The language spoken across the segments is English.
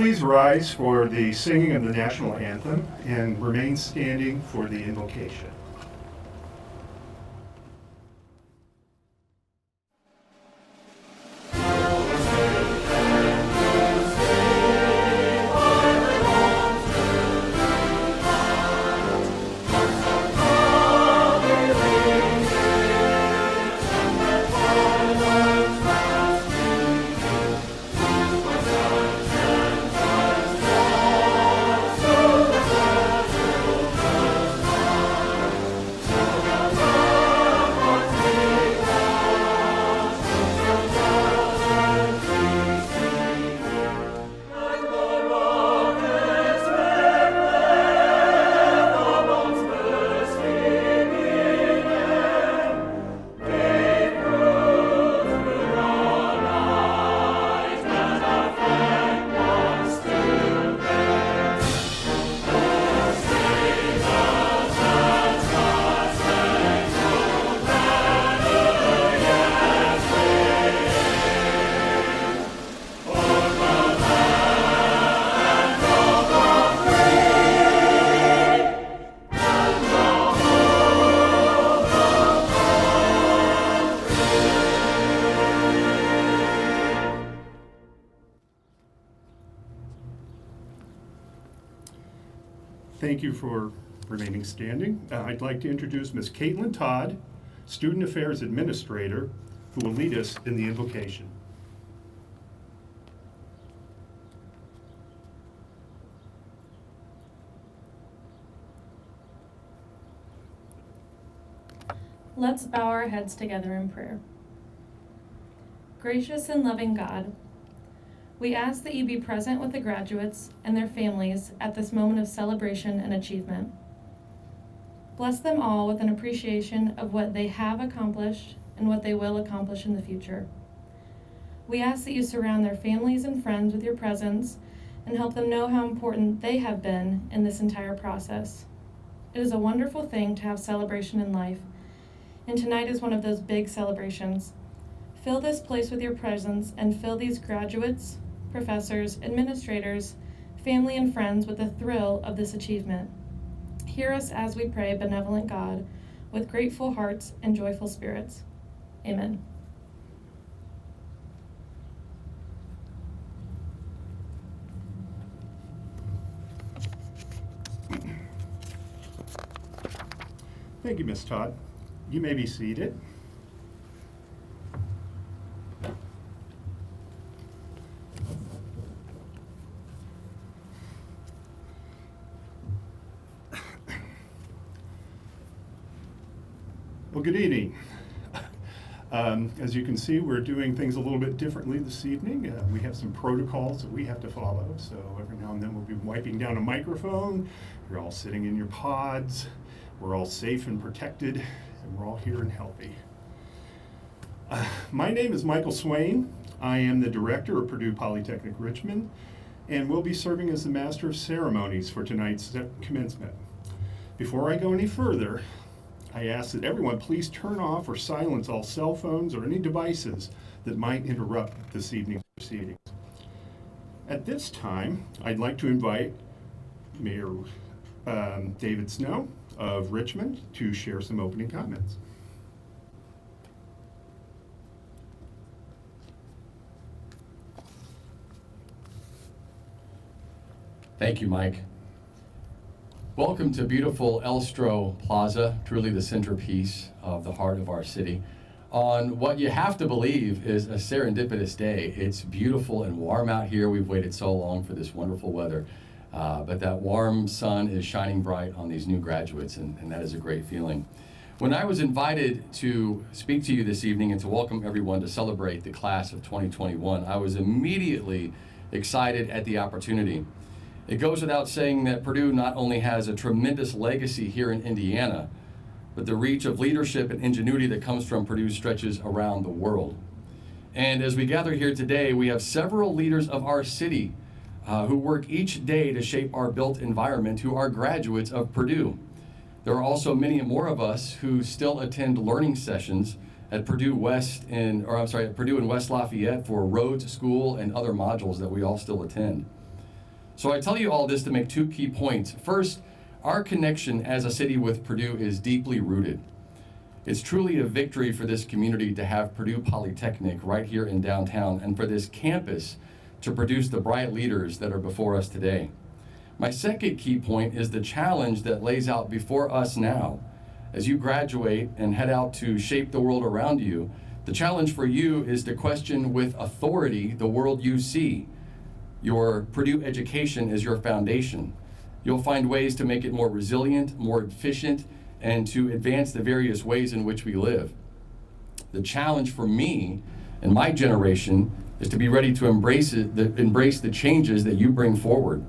please rise for the singing of the national anthem and remain standing for the invocation. Thank you for remaining standing. I'd like to introduce Ms. Caitlin Todd, Student Affairs Administrator, who will lead us in the invocation. Let's bow our heads together in prayer. Gracious and loving God, we ask that you be present with the graduates and their families at this moment of celebration and achievement. Bless them all with an appreciation of what they have accomplished and what they will accomplish in the future. We ask that you surround their families and friends with your presence and help them know how important they have been in this entire process. It is a wonderful thing to have celebration in life, and tonight is one of those big celebrations. Fill this place with your presence and fill these graduates, professors, administrators, family, and friends with the thrill of this achievement. Hear us as we pray, benevolent God, with grateful hearts and joyful spirits. Amen. Thank you, Ms. Todd. You may be seated. Well, good evening. As you can see, we're doing things a little bit differently this evening. We have some protocols that we have to follow, so every now and then we'll be wiping down a microphone. You're all sitting in your pods. We're all safe and protected, and we're all here and healthy. My name is Michael Swain. I am the director of Purdue Polytechnic Richmond, and will be serving as the Master of Ceremonies for tonight's commencement. Before I go any further, I ask that everyone please turn off or silence all cell phones or any devices that might interrupt this evening's proceedings. At this time, I'd like to invite Mayor David Snow of Richmond to share some opening comments. Thank you, Mike. Welcome to beautiful Elstro Plaza, truly the centerpiece of the heart of our city. On what you have to believe is a serendipitous day. It's beautiful and warm out here. We've waited so long for this wonderful weather. But that warm sun is shining bright on these new graduates, and that is a great feeling. When I was invited to speak to you this evening and to welcome everyone to celebrate the class of 2021, I was immediately excited at the opportunity. It goes without saying that Purdue not only has a tremendous legacy here in Indiana, but the reach of leadership and ingenuity that comes from Purdue stretches around the world. And as we gather here today, we have several leaders of our city who work each day to shape our built environment, who are graduates of Purdue. There are also many more of us who still attend learning sessions at Purdue in West Lafayette for Rhodes School and other modules that we all still attend. So I tell you all this to make two key points. First, our connection as a city with Purdue is deeply rooted. It's truly a victory for this community to have Purdue Polytechnic right here in downtown and for this campus to produce the bright leaders that are before us today. My second key point is the challenge that lays out before us now. As you graduate and head out to shape the world around you, the challenge for you is to question with authority the world you see. Your Purdue education is your foundation. You'll find ways to make it more resilient, more efficient, and to advance the various ways in which we live. The challenge for me and my generation is to be ready to embrace the changes that you bring forward,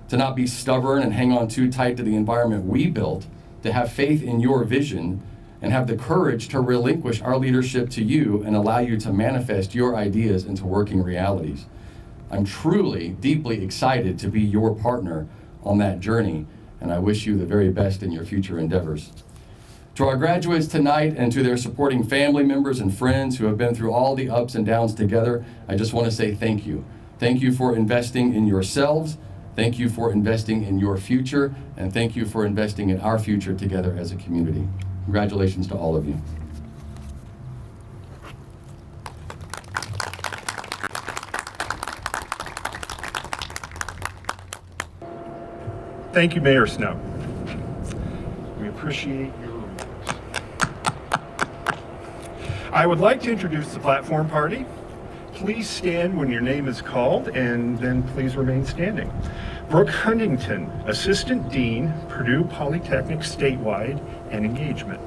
to not be stubborn and hang on too tight to the environment we built, to have faith in your vision and have the courage to relinquish our leadership to you and allow you to manifest your ideas into working realities. I'm truly, deeply excited to be your partner on that journey, and I wish you the very best in your future endeavors. To our graduates tonight and to their supporting family members and friends who have been through all the ups and downs together, I just want to say thank you. Thank you for investing in yourselves. Thank you for investing in your future, and thank you for investing in our future together as a community. Congratulations to all of you. Thank you, Mayor Snow. We appreciate your remarks. I would like to introduce the platform party. Please stand when your name is called, and then please remain standing. Brooke Huntington, Assistant Dean, Purdue Polytechnic Statewide and Engagement.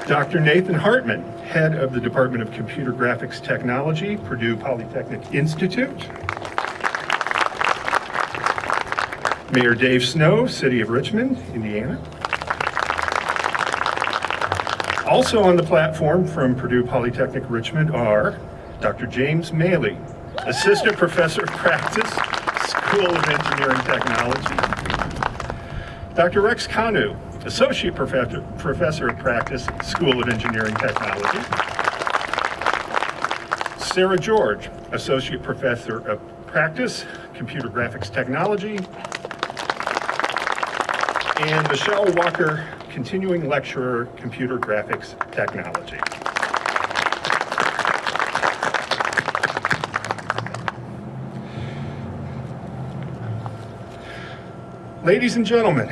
Dr. Nathan Hartman, Head of the Department of Computer Graphics Technology, Purdue Polytechnic Institute. Mayor Dave Snow, City of Richmond, Indiana. Also on the platform from Purdue Polytechnic Richmond are Dr. James Maley, Assistant Professor of Practice, School of Engineering Technology. Dr. Rex Kanu, Associate Professor of Practice, School of Engineering Technology. Sarah George, Associate Professor of Practice, Computer Graphics Technology. And Michelle Walker, Continuing Lecturer, Computer Graphics Technology. Ladies and gentlemen,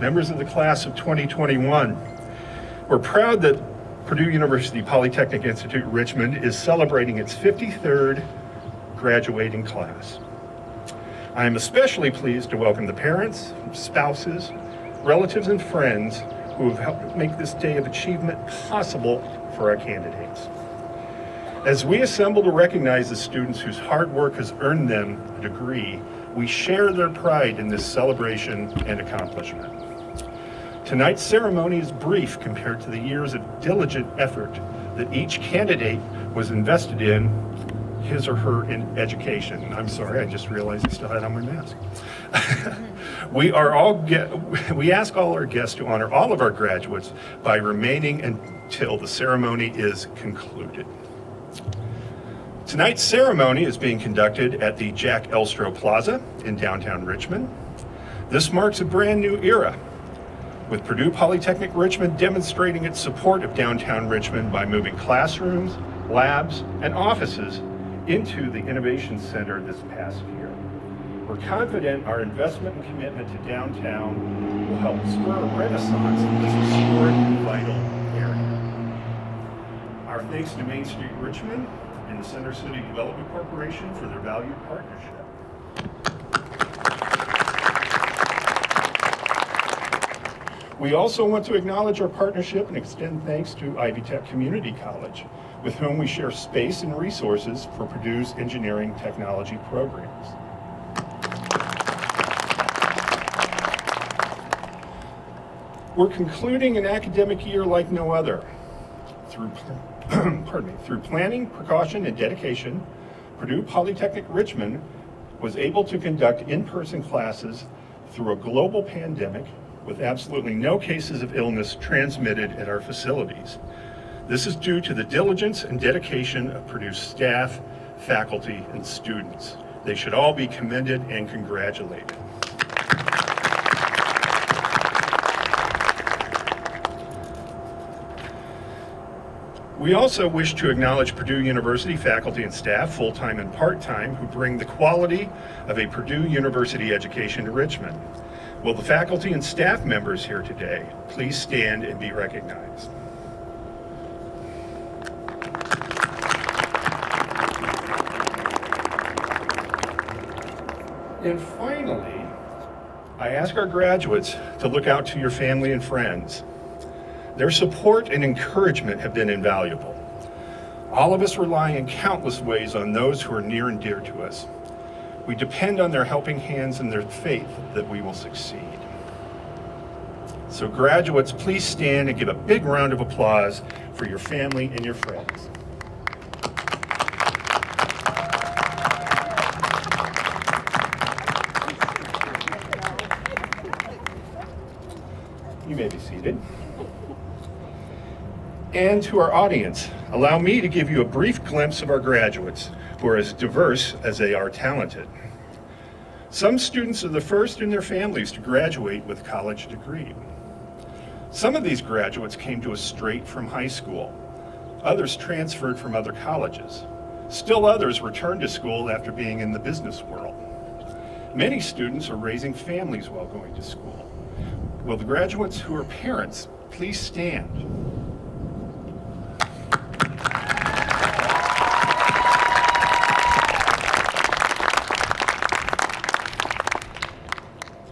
members of the class of 2021, we're proud that Purdue University Polytechnic Institute Richmond is celebrating its 53rd graduating class. I am especially pleased to welcome the parents, spouses, relatives, and friends who have helped make this day of achievement possible for our candidates. As we assemble to recognize the students whose hard work has earned them a degree, we share their pride in this celebration and accomplishment. Tonight's ceremony is brief compared to the years of diligent effort that each candidate was invested in his or her in education. I'm sorry, I just realized I still had on my mask. We ask all our guests to honor all of our graduates by remaining until the ceremony is concluded. Tonight's ceremony is being conducted at the Jack Elstro Plaza in downtown Richmond. This marks a brand new era, with Purdue Polytechnic Richmond demonstrating its support of downtown Richmond by moving classrooms, labs, and offices into the Innovation Center this past year. We're confident our investment and commitment to downtown will help spur a renaissance in this historic and vital area. Our thanks to Main Street Richmond and the Center City Development Corporation for their valued partnership. We also want to acknowledge our partnership and extend thanks to Ivy Tech Community College, with whom we share space and resources for Purdue's engineering technology programs. We're concluding an academic year like no other. Through planning, precaution, and dedication, Purdue Polytechnic Richmond was able to conduct in-person classes through a global pandemic with absolutely no cases of illness transmitted at our facilities. This is due to the diligence and dedication of Purdue staff, faculty, and students. They should all be commended and congratulated. We also wish to acknowledge Purdue University faculty and staff, full-time and part-time, who bring the quality of a Purdue University education to Richmond. Will the faculty and staff members here today please stand and be recognized? And finally, I ask our graduates to look out to your family and friends. Their support and encouragement have been invaluable. All of us rely in countless ways on those who are near and dear to us. We depend on their helping hands and their faith that we will succeed. So graduates, please stand and give a big round of applause for your family and your friends. You may be seated. And to our audience, allow me to give you a brief glimpse of our graduates, who are as diverse as they are talented. Some students are the first in their families to graduate with a college degree. Some of these graduates came to us straight from high school. Others transferred from other colleges. Still others returned to school after being in the business world. Many students are raising families while going to school. Will the graduates who are parents please stand?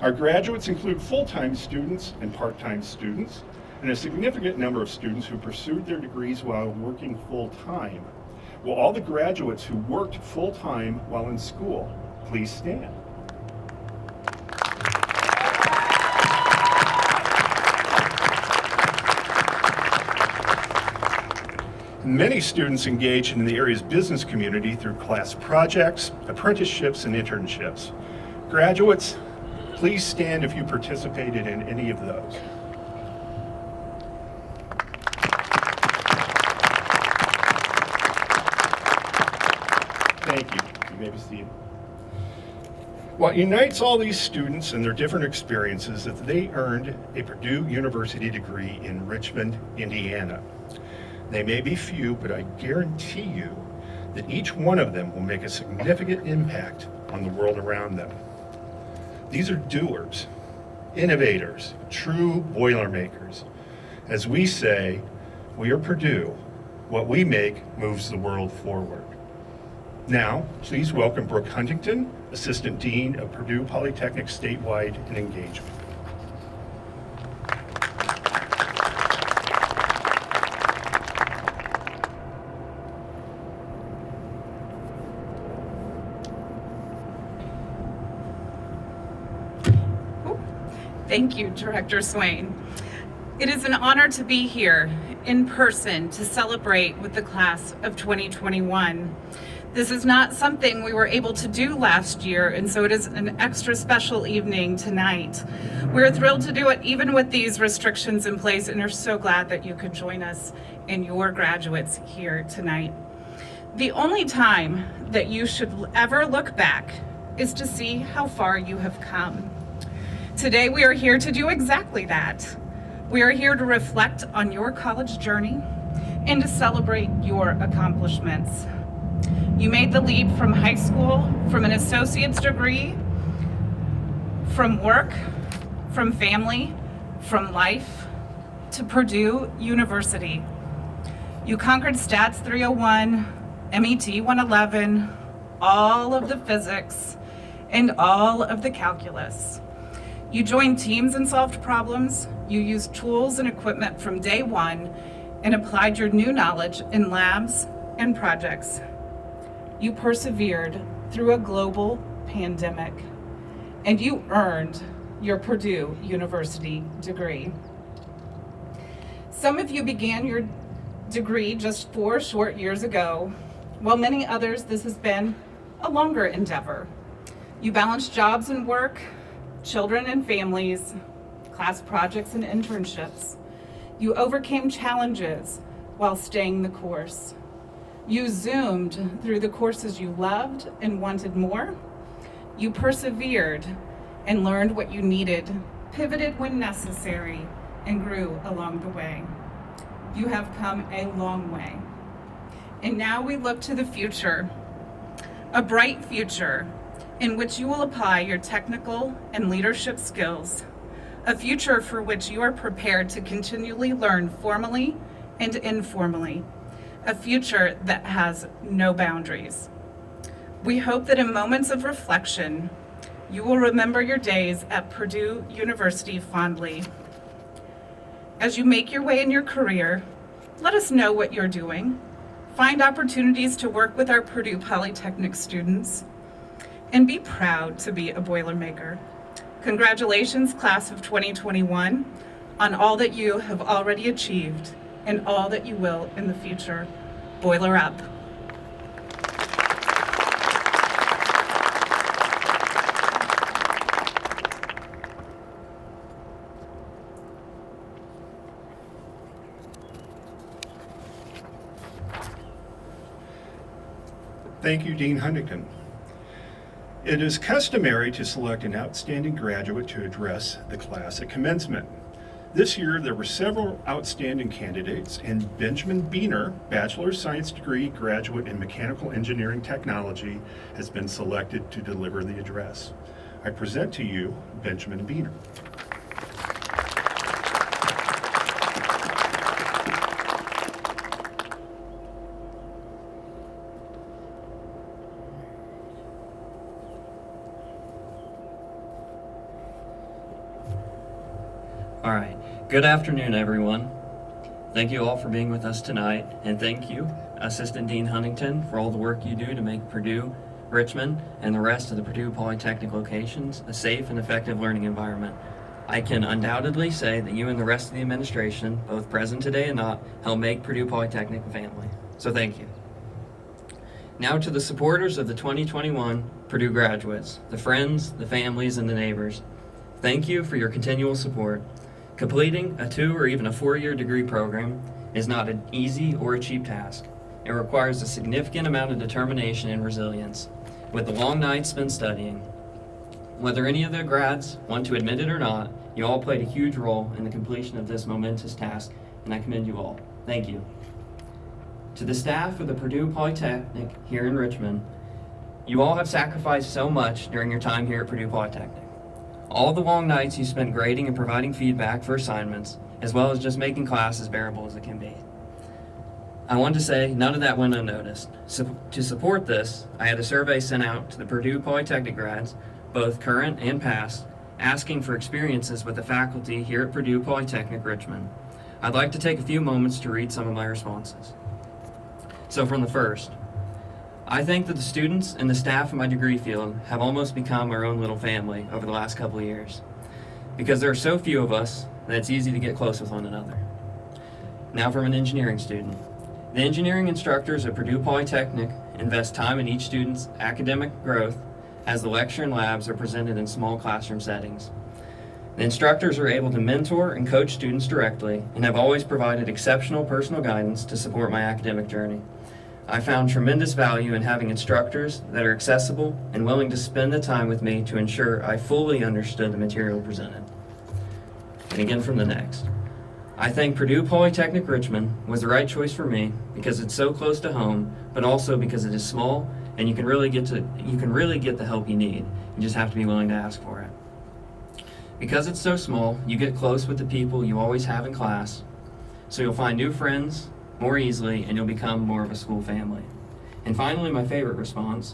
Our graduates include full-time students and part-time students, and a significant number of students who pursued their degrees while working full-time. Will all the graduates who worked full-time while in school please stand? Many students engage in the area's business community through class projects, apprenticeships, and internships. Graduates, please stand if you participated in any of those. Thank you. You may be seated. What unites all these students and their different experiences is that they earned a Purdue University degree in Richmond, Indiana. They may be few, but I guarantee you that each one of them will make a significant impact on the world around them. These are doers, innovators, true Boilermakers. As we say, we are Purdue. What we make moves the world forward. Now, please welcome Brooke Huntington, Assistant Dean of Purdue Polytechnic Statewide and Engagement. Thank you, Director Swain. It is an honor to be here in person to celebrate with the class of 2021. This is not something we were able to do last year, and so it is an extra special evening tonight. We're thrilled to do it even with these restrictions in place, and are so glad that you could join us and your graduates here tonight. The only time that you should ever look back is to see how far you have come. Today we are here to do exactly that. We are here to reflect on your college journey and to celebrate your accomplishments. You made the leap from high school, from an associate's degree, from work, from family, from life, to Purdue University. You conquered Stats 301, MET 111, all of the physics, and all of the calculus. You joined teams and solved problems. You used tools and equipment from day one and applied your new knowledge in labs and projects. You persevered through a global pandemic, and you earned your Purdue University degree. Some of you began your degree just 4 short years ago, while many others, this has been a longer endeavor. You balanced jobs and work, children and families, class projects and internships. You overcame challenges, while staying the course. You zoomed through the courses you loved and wanted more. You persevered and learned what you needed, pivoted when necessary, and grew along the way. You have come a long way. And now we look to the future, a bright future in which you will apply your technical and leadership skills, a future for which you are prepared to continually learn formally and informally, a future that has no boundaries. We hope that in moments of reflection, you will remember your days at Purdue University fondly. As you make your way in your career, let us know what you're doing. Find opportunities to work with our Purdue Polytechnic students, and be proud to be a Boilermaker. Congratulations, class of 2021, on all that you have already achieved and all that you will in the future. Boiler up. Thank you, Dean Huntington. It is customary to select an outstanding graduate to address the class at commencement. This year, there were several outstanding candidates, and Benjamin Beener, Bachelor of Science degree graduate in Mechanical Engineering Technology, has been selected to deliver the address. I present to you Benjamin Beener. All right. Good afternoon, everyone. Thank you all for being with us tonight, and thank you, Assistant Dean Huntington, for all the work you do to make Purdue, Richmond, and the rest of the Purdue Polytechnic locations a safe and effective learning environment. I can undoubtedly say that you and the rest of the administration, both present today and not, help make Purdue Polytechnic a family. So thank you. Now to the supporters of the 2021 Purdue graduates, the friends, the families, and the neighbors. Thank you for your continual support. Completing a 2 or even a 4-year degree program is not an easy or a cheap task. It requires a significant amount of determination and resilience, with the long nights spent studying. Whether any of the grads want to admit it or not, you all played a huge role in the completion of this momentous task, and I commend you all. Thank you. To the staff of the Purdue Polytechnic here in Richmond, you all have sacrificed so much during your time here at Purdue Polytechnic. All the long nights you spent grading and providing feedback for assignments, as well as just making class as bearable as it can be. I want to say none of that went unnoticed. To support this, I had a survey sent out to the Purdue Polytechnic grads, both current and past, asking for experiences with the faculty here at Purdue Polytechnic Richmond. I'd like to take a few moments to read some of my responses. So from the first, I think that the students and the staff in my degree field have almost become our own little family over the last couple of years. Because there are so few of us that it's easy to get close with one another. Now from an engineering student. The engineering instructors at Purdue Polytechnic invest time in each student's academic growth as the lecture and labs are presented in small classroom settings. The instructors are able to mentor and coach students directly and have always provided exceptional personal guidance to support my academic journey. I found tremendous value in having instructors that are accessible and willing to spend the time with me to ensure I fully understood the material presented. And again from the next. I think Purdue Polytechnic Richmond was the right choice for me because it's so close to home, but also because it is small and you can really get the help you need. You just have to be willing to ask for it. Because it's so small, you get close with the people you always have in class, so you'll find new friends more easily, and you'll become more of a school family. And finally, my favorite response.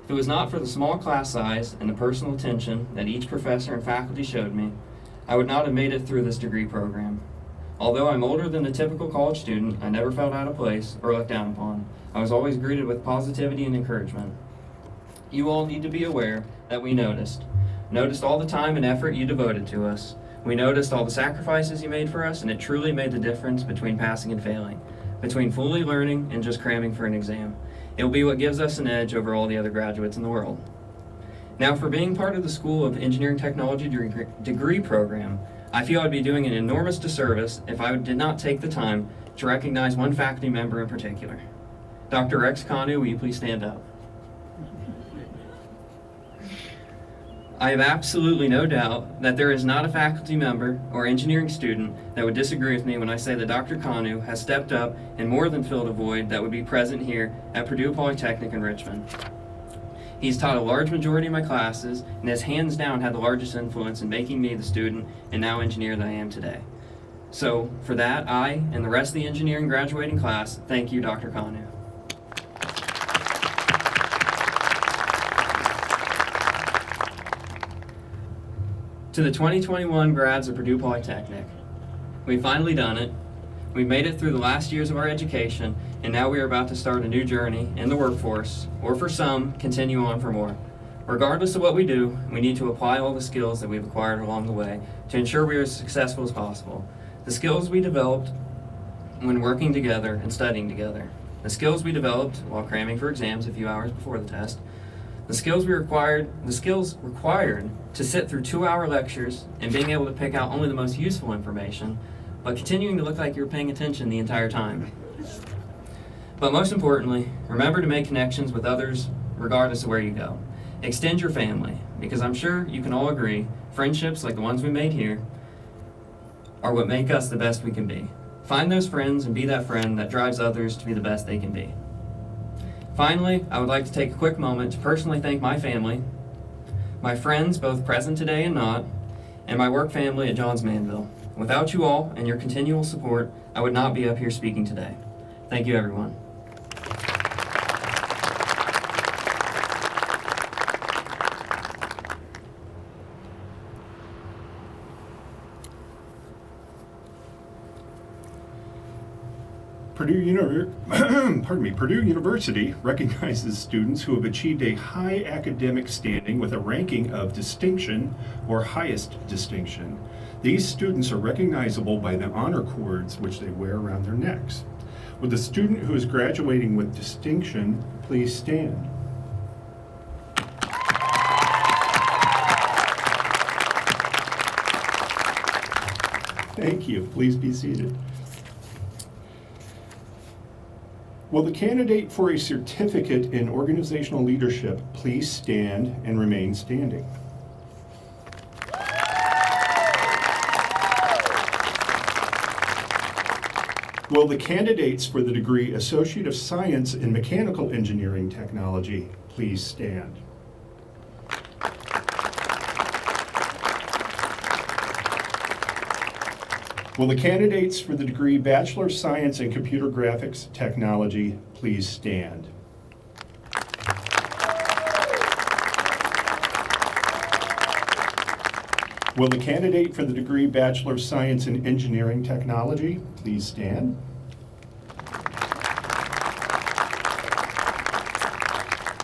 If it was not for the small class size and the personal attention that each professor and faculty showed me, I would not have made it through this degree program. Although I'm older than the typical college student, I never felt out of place or looked down upon. I was always greeted with positivity and encouragement. You all need to be aware that we noticed all the time and effort you devoted to us. We noticed all the sacrifices you made for us, and it truly made the difference between passing and failing, between fully learning and just cramming for an exam. It will be what gives us an edge over all the other graduates in the world. Now, for being part of the School of Engineering Technology degree program, I feel I'd be doing an enormous disservice if I did not take the time to recognize one faculty member in particular. Dr. Rex Kanu, will you please stand up? I have absolutely no doubt that there is not a faculty member or engineering student that would disagree with me when I say that Dr. Kanu has stepped up and more than filled a void that would be present here at Purdue Polytechnic in Richmond. He's taught a large majority of my classes and has hands down had the largest influence in making me the student and now engineer that I am today. So for that, I and the rest of the engineering graduating class, thank you, Dr. Kanu. To the 2021 grads of Purdue Polytechnic, we've finally done it. We've made it through the last years of our education, and now we are about to start a new journey in the workforce, or for some, continue on for more. Regardless of what we do, we need to apply all the skills that we've acquired along the way to ensure we are as successful as possible. The skills we developed when working together and studying together. The skills we developed while cramming for exams a few hours before the test. The skills required to sit through 2-hour lectures and being able to pick out only the most useful information, but continuing to look like you're paying attention the entire time. But most importantly, remember to make connections with others regardless of where you go. Extend your family, because I'm sure you can all agree, friendships like the ones we made here are what make us the best we can be. Find those friends and be that friend that drives others to be the best they can be. Finally, I would like to take a quick moment to personally thank my family, my friends both present today and not, and my work family at Johns Manville. Without you all and your continual support, I would not be up here speaking today. Thank you, everyone. Purdue University recognizes students who have achieved a high academic standing with a ranking of distinction or highest distinction. These students are recognizable by the honor cords which they wear around their necks. Would the student who is graduating with distinction please stand? Thank you. Please be seated. Will the candidate for a certificate in organizational leadership please stand and remain standing? Will the candidates for the degree Associate of Science in Mechanical Engineering Technology please stand? Will the candidates for the degree Bachelor of Science in Computer Graphics Technology please stand? Will the candidate for the degree Bachelor of Science in Engineering Technology please stand?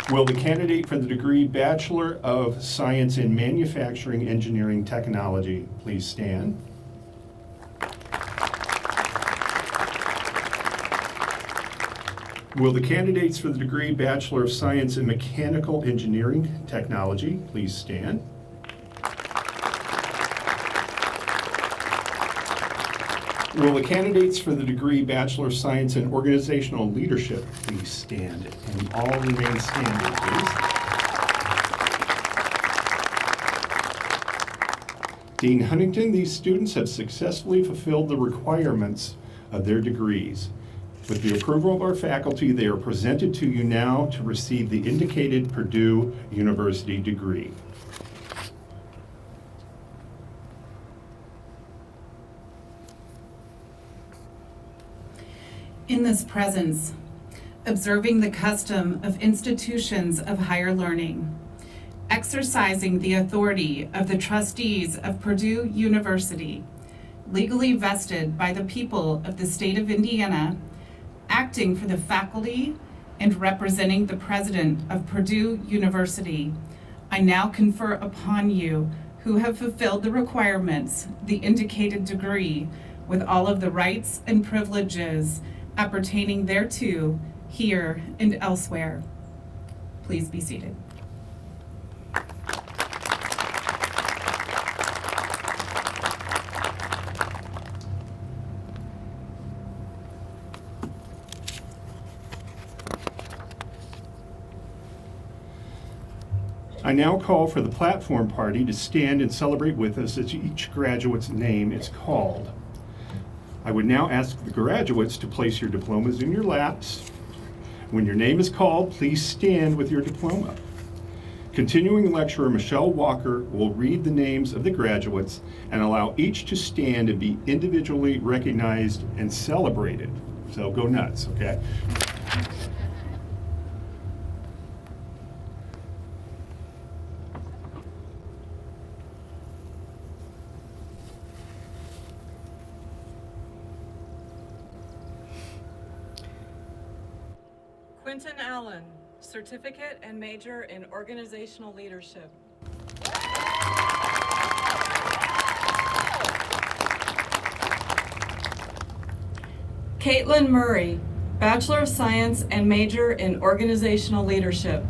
Will the candidate for the degree Bachelor of Science in Manufacturing Engineering Technology please stand? Will the candidates for the degree Bachelor of Science in Mechanical Engineering Technology please stand? Will the candidates for the degree Bachelor of Science in Organizational Leadership please stand? And all remain standing, please. Dean Huntington, these students have successfully fulfilled the requirements of their degrees. With the approval of our faculty, they are presented to you now to receive the indicated Purdue University degree. In this presence, observing the custom of institutions of higher learning, exercising the authority of the trustees of Purdue University, legally vested by the people of the state of Indiana, acting for the faculty and representing the president of Purdue University, I now confer upon you, who have fulfilled the requirements, the indicated degree, with all of the rights and privileges appertaining thereto, here and elsewhere. Please be seated. I now call for the platform party to stand and celebrate with us as each graduate's name is called. I would now ask the graduates to place your diplomas in your laps. When your name is called, please stand with your diploma. Continuing lecturer Michelle Walker will read the names of the graduates and allow each to stand and be individually recognized and celebrated. So go nuts, okay? Quentin Allen, certificate and major in organizational leadership. Caitlin Murray, Bachelor of Science and major in organizational leadership.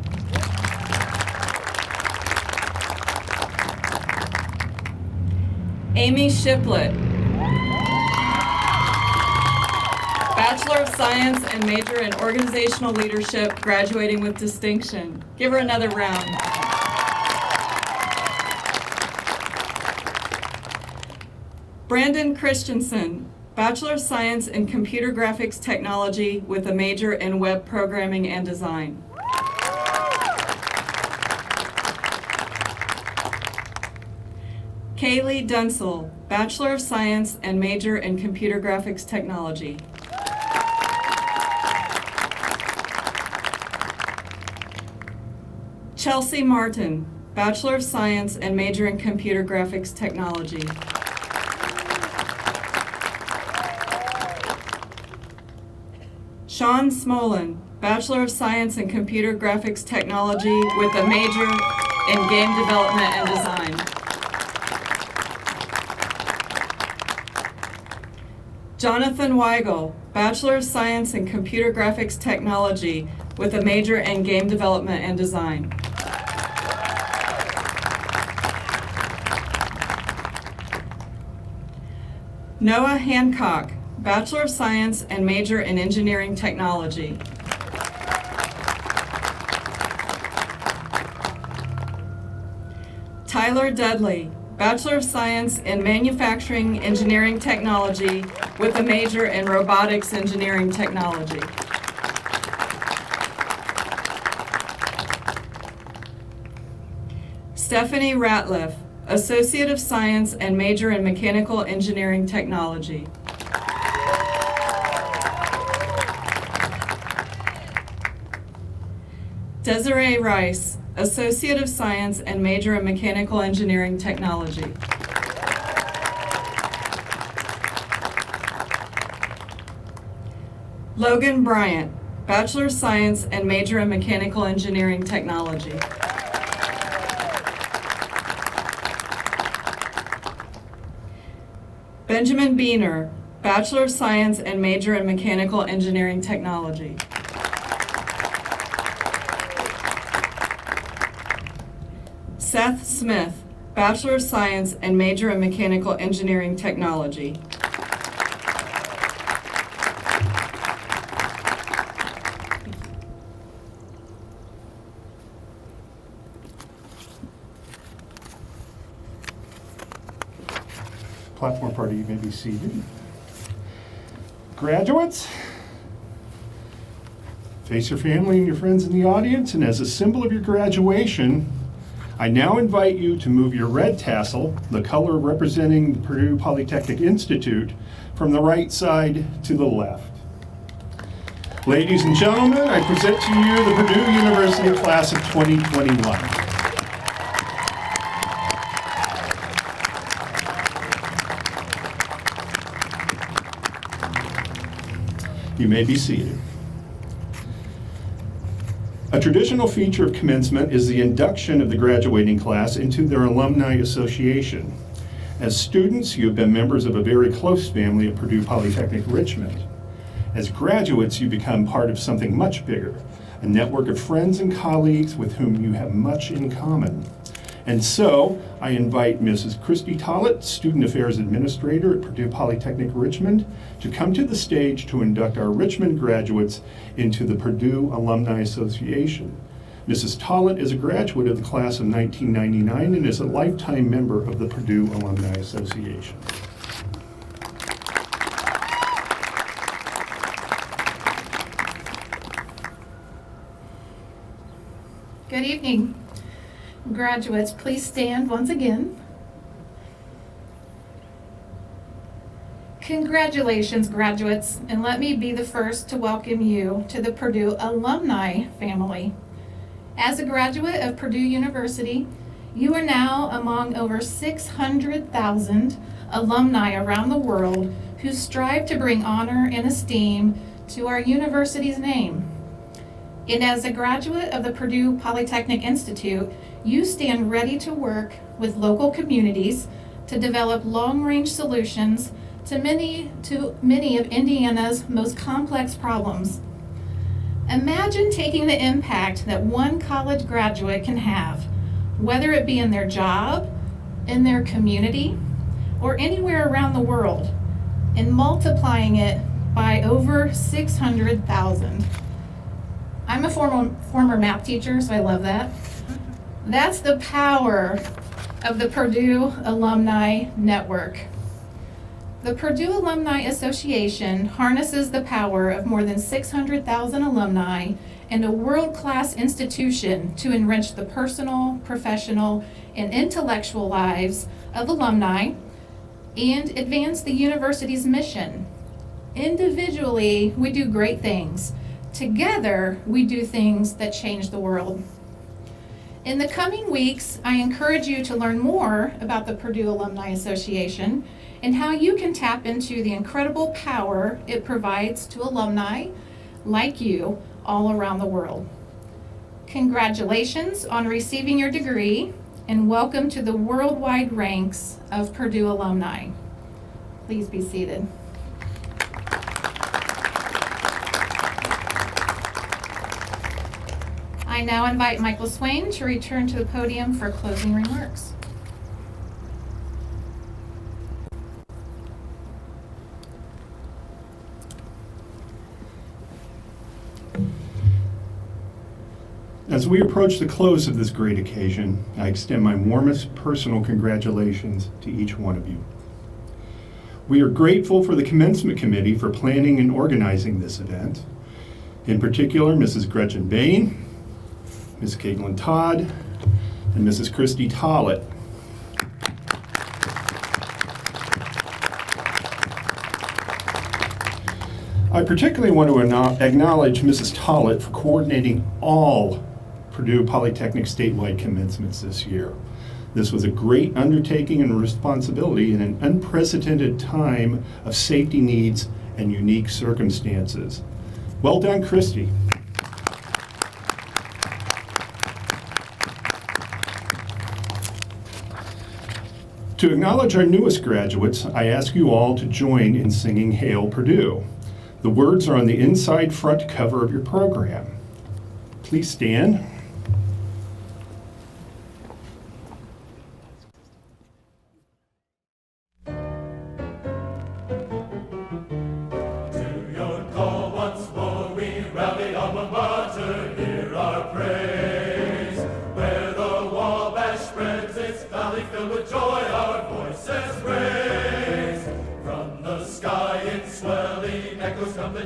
Amy Shiplett, Bachelor of Science and major in organizational leadership, graduating with distinction. Give her another round. Brandon Christensen, Bachelor of Science in computer graphics technology with a major in web programming and design. Kaylee Dunsel, Bachelor of Science and major in computer graphics technology. Chelsea Martin, Bachelor of Science and major in computer graphics technology. Sean Smolin, Bachelor of Science in computer graphics technology with a major in game development and design. Jonathan Weigel, Bachelor of Science in computer graphics technology with a major in game development and design. Noah Hancock, Bachelor of Science and major in engineering technology. Tyler Dudley, Bachelor of Science in manufacturing engineering technology with a major in robotics engineering technology. Stephanie Ratliff, Associate of Science and major in mechanical engineering technology. Desiree Rice, Associate of Science and major in mechanical engineering technology. Logan Bryant, Bachelor of Science and major in mechanical engineering technology. Benjamin Beener, Bachelor of Science and major in mechanical engineering technology. Seth Smith, Bachelor of Science and major in mechanical engineering technology. Platform party, you may be seated. Graduates, face your family and your friends in the audience, and as a symbol of your graduation, I now invite you to move your red tassel, the color representing the Purdue Polytechnic Institute, from the right side to the left. Ladies and gentlemen, I present to you the Purdue University class of 2021. You may be seated. A traditional feature of commencement is the induction of the graduating class into their alumni association. As students, you have been members of a very close family at Purdue Polytechnic Richmond. As graduates, you become part of something much bigger, a network of friends and colleagues with whom you have much in common. And so, I invite Mrs. Christy Tollett, Student Affairs Administrator at Purdue Polytechnic Richmond, to come to the stage to induct our Richmond graduates into the Purdue Alumni Association. Mrs. Tollett is a graduate of the class of 1999 and is a lifetime member of the Purdue Alumni Association. Good evening. Graduates, please stand once again. Congratulations, graduates, and let me be the first to welcome you to the Purdue alumni family. As a graduate of Purdue University, you are now among over 600,000 alumni around the world who strive to bring honor and esteem to our university's name. And as a graduate of the Purdue Polytechnic Institute, you stand ready to work with local communities to develop long-range solutions to many of Indiana's most complex problems. Imagine taking the impact that one college graduate can have, whether it be in their job, in their community, or anywhere around the world, and multiplying it by over 600,000. I'm a former math teacher, so I love that. That's the power of the Purdue Alumni Network. The Purdue Alumni Association harnesses the power of more than 600,000 alumni and a world-class institution to enrich the personal, professional, and intellectual lives of alumni and advance the university's mission. Individually, we do great things. Together, we do things that change the world. In the coming weeks, I encourage you to learn more about the Purdue Alumni Association and how you can tap into the incredible power it provides to alumni like you all around the world. Congratulations on receiving your degree and welcome to the worldwide ranks of Purdue alumni. Please be seated. I now invite Michael Swain to return to the podium for closing remarks. As we approach the close of this great occasion, I extend my warmest personal congratulations to each one of you. We are grateful for the Commencement Committee for planning and organizing this event. In particular, Mrs. Gretchen Bain, Ms. Caitlin Todd, and Mrs. Christy Tollett. I particularly want to acknowledge Mrs. Tollett for coordinating all Purdue Polytechnic statewide commencements this year. This was a great undertaking and responsibility in an unprecedented time of safety needs and unique circumstances. Well done, Christy. To acknowledge our newest graduates, I ask you all to join in singing Hail Purdue. The words are on the inside front cover of your program. Please stand.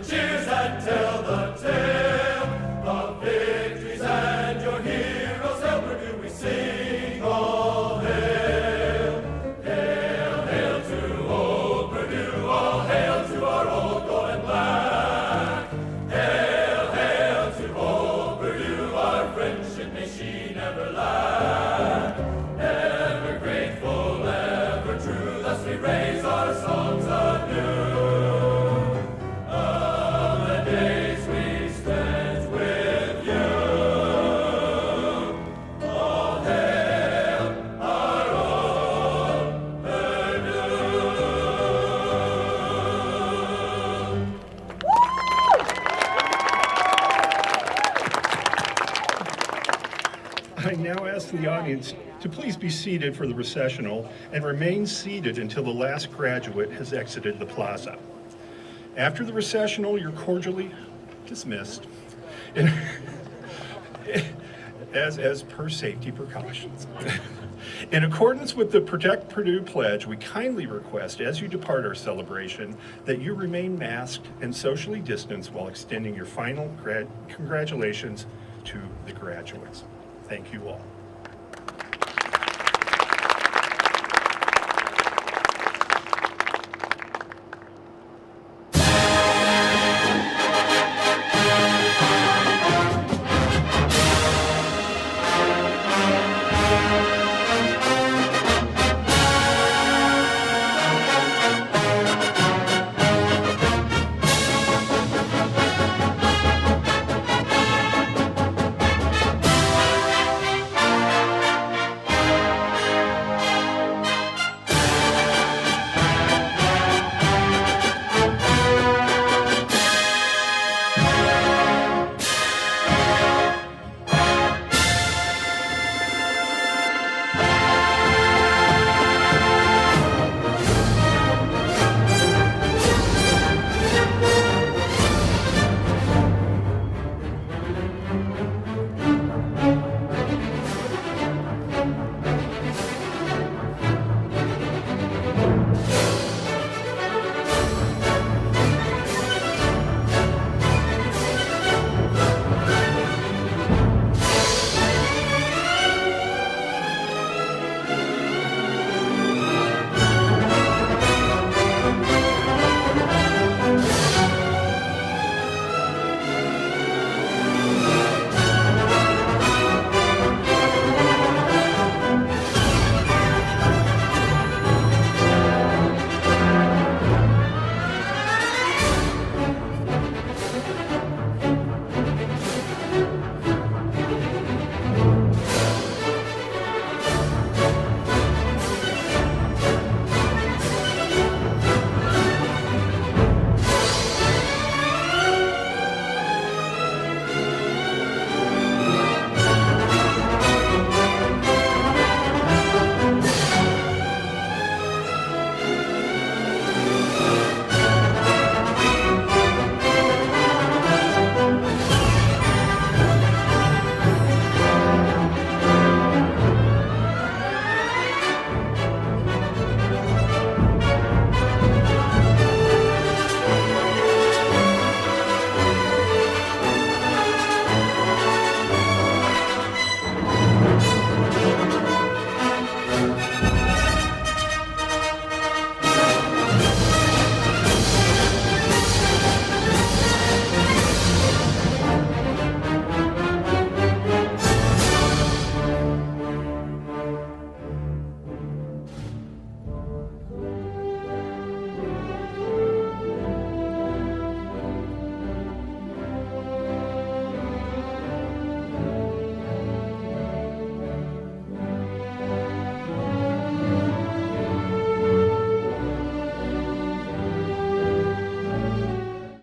Cheers and tell the tale of victories and your heroes. Hail Purdue, we sing all hail. Hail, hail to old Purdue, all hail to our old gold and black. Hail, hail to old Purdue, our friendship may she never lack. Ever grateful, ever true, thus we raise our songs anew. I now ask the audience to please be seated for the recessional and remain seated until the last graduate has exited the plaza. After the recessional, you're cordially dismissed. as per safety precautions. In accordance with the Protect Purdue Pledge, we kindly request as you depart our celebration that you remain masked and socially distanced while extending your final congratulations to the graduates. Thank you all.